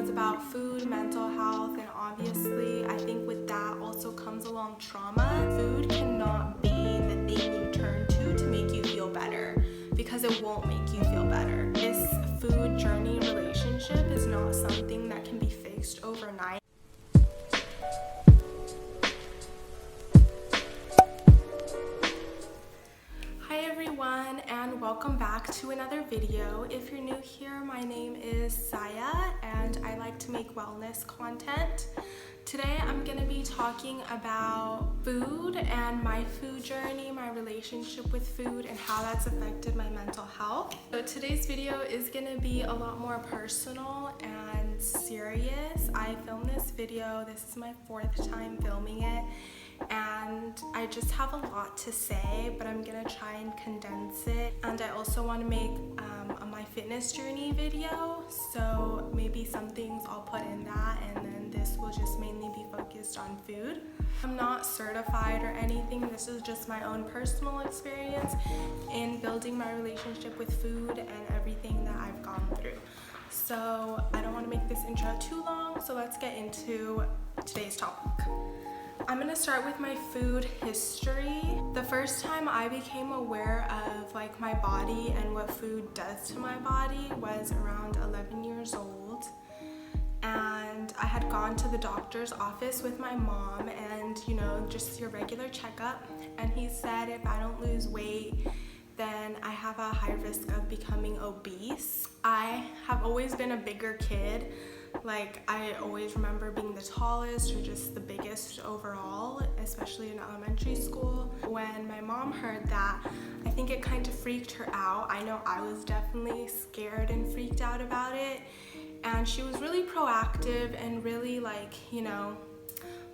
is about food, mental health, and obviously I think with that also comes along trauma. Food cannot be the thing you turn to make you feel better, because it won't make you feel better. This food journey relationship is not something that can be fixed overnight. And welcome back to another video. If you're new here, my name is Saya and I like to make wellness content. Today I'm going to be talking about food and my food journey, my relationship with food, and how that's affected my mental health. So today's video is going to be a lot more personal and serious. I filmed this video, this is my 4th time filming it, and I just have a lot to say, but I'm gonna try and condense it. And I also want to make my fitness journey video, so maybe some things I'll put in that, and then this will just mainly be focused on food. I'm not certified or anything, this is just my own personal experience in building my relationship with food and everything that I've gone through. So I don't want to make this intro too long, so let's get into today's topic. I'm gonna start with my food history. The first time I became aware of my body and what food does to my body was around 11 years old. And I had gone to the doctor's office with my mom and, just your regular checkup. And he said if I don't lose weight, then I have a high risk of becoming obese. I have always been a bigger kid. I always remember being the tallest or just the biggest overall, especially in elementary school. When my mom heard that, I think it kind of freaked her out. I know I was definitely scared and freaked out about it. And she was really proactive and really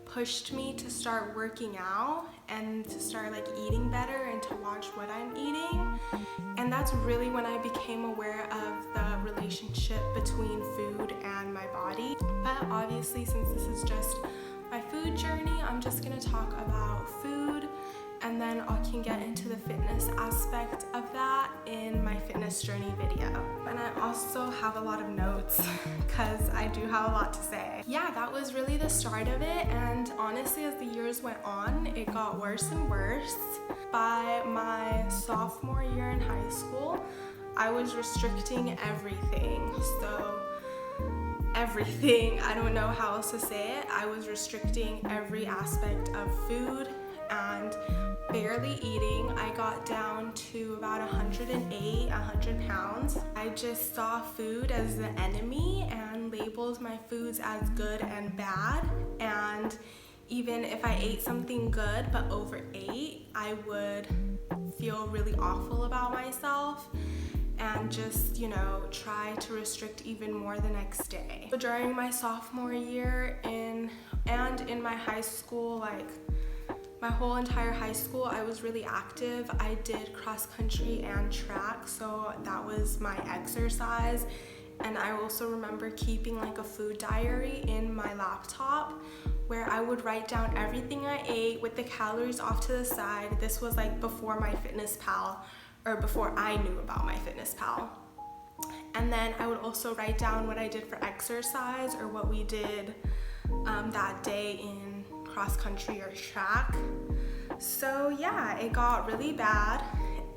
pushed me to start working out and to start eating better and to watch what I'm eating. And that's really when I became aware of the relationship between food and my body. But obviously, since this is just my food journey, I'm just gonna talk about food, and then I can get into the fitness aspect of that in my fitness journey video. And I also have a lot of notes because I do have a lot to say. Yeah, that was really the start of it, and honestly, as the years went on, it got worse and worse. By my sophomore year in high school, I was restricting everything. So everything, I don't know how else to say it. I was restricting every aspect of food and barely eating. I got down to about 100 pounds. I just saw food as the enemy and labeled my foods as good and bad. And even if I ate something good but overate, I would feel really awful about myself and just, try to restrict even more the next day. So during my sophomore year in my high school, my whole entire high school, I was really active. I did cross country and track, so that was my exercise. And I also remember keeping a food diary in my laptop where I would write down everything I ate with the calories off to the side. This was before my MyFitnessPal, or before I knew about my MyFitnessPal. And then I would also write down what I did for exercise or what we did that day in cross country or track. So yeah, it got really bad.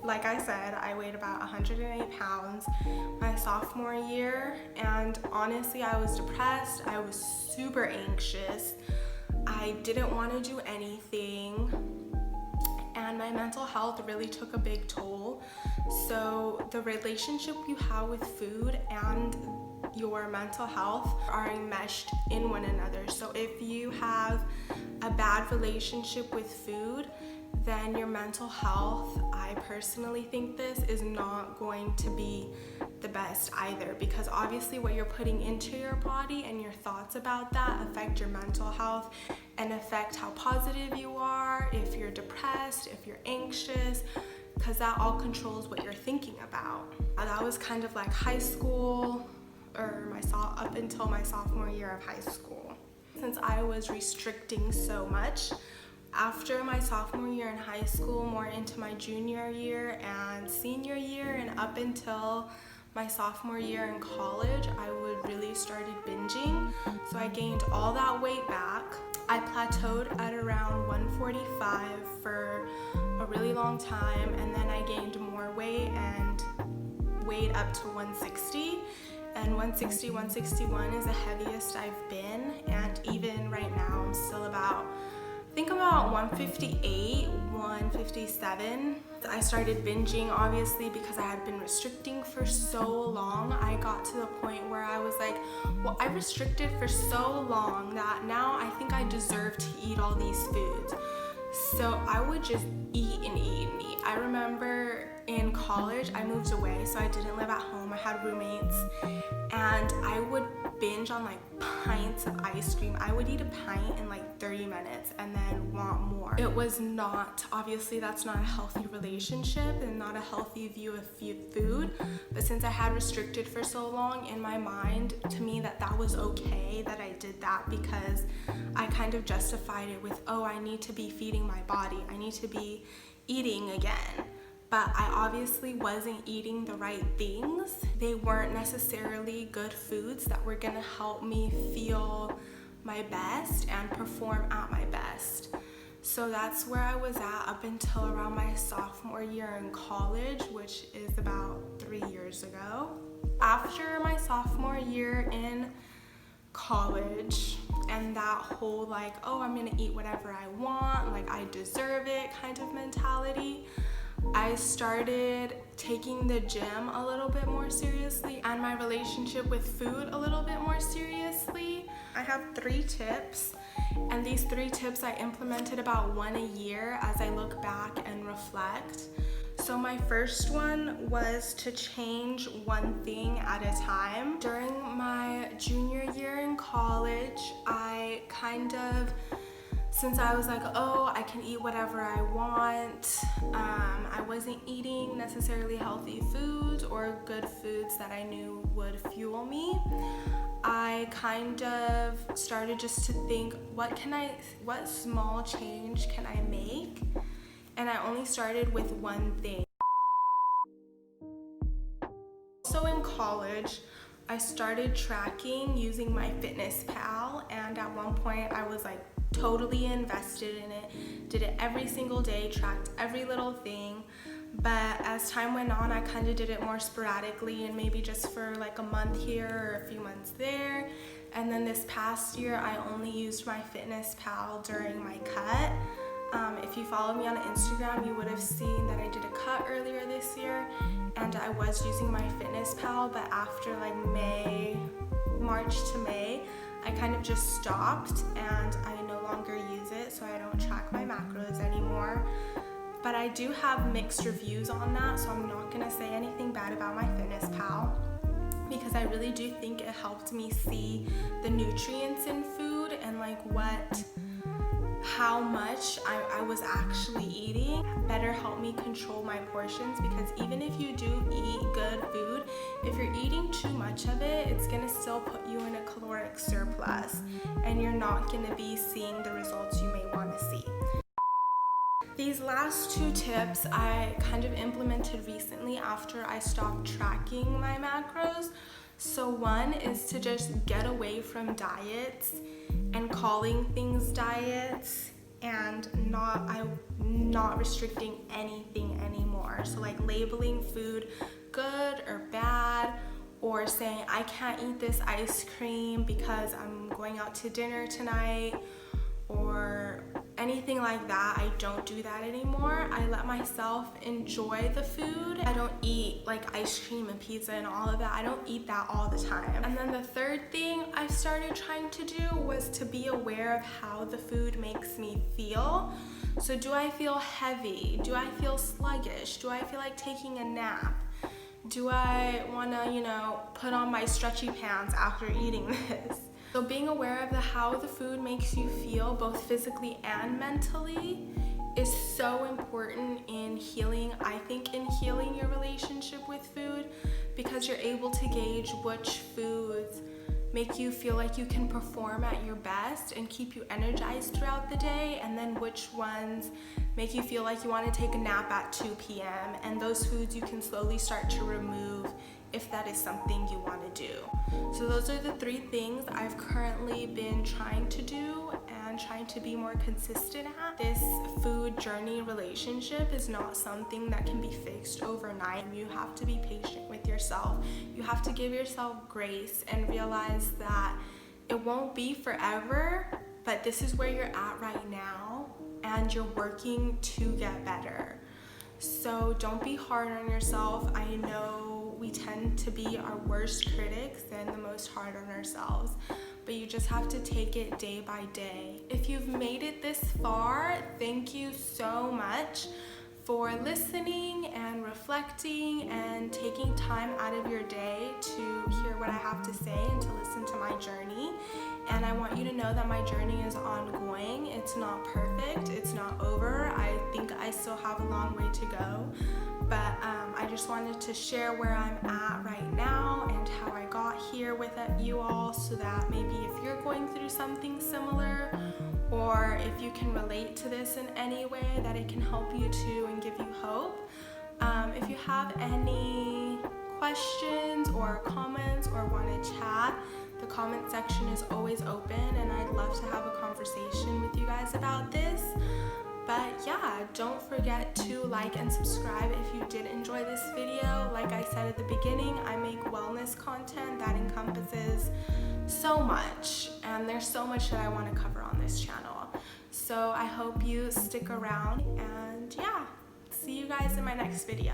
Like I said, I weighed about 108 pounds my sophomore year, and honestly, I was depressed. I was super anxious. I didn't want to do anything, and my mental health really took a big toll. So the relationship you have with food and your mental health are enmeshed in one another. So if you have a bad relationship with food, then your mental health, I personally think this, is not going to be the best either, because obviously what you're putting into your body and your thoughts about that affect your mental health and affect how positive you are, if you're depressed, if you're anxious, because that all controls what you're thinking about. That was kind of high school, or up until my sophomore year of high school. Since I was restricting so much, after my sophomore year in high school, more into my junior year and senior year, and up until my sophomore year in college, I would really started binging. So I gained all that weight back. I plateaued at around 145 for a really long time, and then I gained more weight and weighed up to 160. And 160, 161 is the heaviest I've been, and even right now I'm still about 158, 157. I started binging obviously because I had been restricting for so long. I got to the point where I was like, well, I restricted for so long that now I think I deserve to eat all these foods. So I would just eat and eat and eat. I remember in college, I moved away, so I didn't live at home. I had roommates, and I would binge on like pints of ice cream. I would eat a pint in like 30 minutes and then want more. It was not, obviously that's not a healthy relationship and not a healthy view of food, but since I had restricted for so long, in my mind, to me that was okay that I did that, because I kind of justified it with, oh, I need to be feeding my body. I need to be eating again. But I obviously wasn't eating the right things. They weren't necessarily good foods that were gonna help me feel my best and perform at my best. So that's where I was at up until around my sophomore year in college, which is about 3 years ago. After my sophomore year in college, and that whole like, oh, I'm gonna eat whatever I want, like I deserve it kind of mentality, I started taking the gym a little bit more seriously and my relationship with food a little bit more seriously. I have 3 tips, and these 3 tips I implemented about 1 a year as I look back and reflect. So my first one was to change one thing at a time. During my junior year in college, I kind of, since I was like, oh, I can eat whatever I want, I wasn't eating necessarily healthy foods or good foods that I knew would fuel me. I kind of started just to think, what small change can I make? And I only started with one thing. So in college, I started tracking using my Fitness Pal, and at one point I was like totally invested in it, did it every single day, tracked every little thing. But as time went on, I kind of did it more sporadically and maybe just for like a month here or a few months there. And then this past year, I only used my Fitness Pal during my cut. If you follow me on Instagram, you would have seen that I did a cut earlier this year, and I was using my Fitness Pal, but after like March to May, I kind of just stopped and I no longer use it, so I don't track my macros anymore. But I do have mixed reviews on that, so I'm not gonna say anything bad about my Fitness Pal, because I really do think it helped me see the nutrients in food and like how much I was actually eating. Better help me control my portions, because even if you do eat good food, if you're eating too much of it, it's gonna still put you in a caloric surplus and you're not gonna be seeing the results you may want to see. These last 2 tips I kind of implemented recently after I stopped tracking my macros. So one is to just get away from diets and calling things diets, and not restricting anything anymore. So like labeling food good or bad, or saying I can't eat this ice cream because I'm going out to dinner tonight, or anything like that. I don't do that anymore. I let myself enjoy the food. I don't eat like ice cream and pizza and all of that. I don't eat that all the time. And then the third thing I started trying to do was to be aware of how the food makes me feel. So do I feel heavy? Do I feel sluggish? Do I feel like taking a nap? Do I wanna, put on my stretchy pants after eating this? So being aware of how the food makes you feel, both physically and mentally, is so important in healing, I think, in healing your relationship with food, because you're able to gauge which foods make you feel like you can perform at your best and keep you energized throughout the day, and then which ones make you feel like you want to take a nap at 2 p.m. And those foods you can slowly start to remove if that is something you want to do. So those are the 3 things I've currently been trying to do and trying to be more consistent at. This food journey relationship is not something that can be fixed overnight. You have to be patient with yourself. You have to give yourself grace and realize that it won't be forever, but this is where you're at right now and you're working to get better. So don't be hard on yourself. I know we tend to be our worst critics and the most hard on ourselves, but you just have to take it day by day. If you've made it this far, thank you so much for listening and reflecting and taking time out of your day to hear what I have to say and to listen to my journey. And I want you to know that my journey is ongoing. It's not perfect. It's not over. I think I still have a long way to go. But I just wanted to share where I'm at right now and how I got here with you all, so that maybe if you're going through something similar, or if you can relate to this in any way, that it can help you too and give you hope. If you have any questions or comments or want to chat, the comment section is always open, and I'd love to have a conversation with you guys about this. But yeah, don't forget to like and subscribe if you did enjoy this video. Like I said at the beginning, I make wellness content that encompasses so much, and there's so much that I want to cover on this channel. So I hope you stick around, and yeah, see you guys in my next video.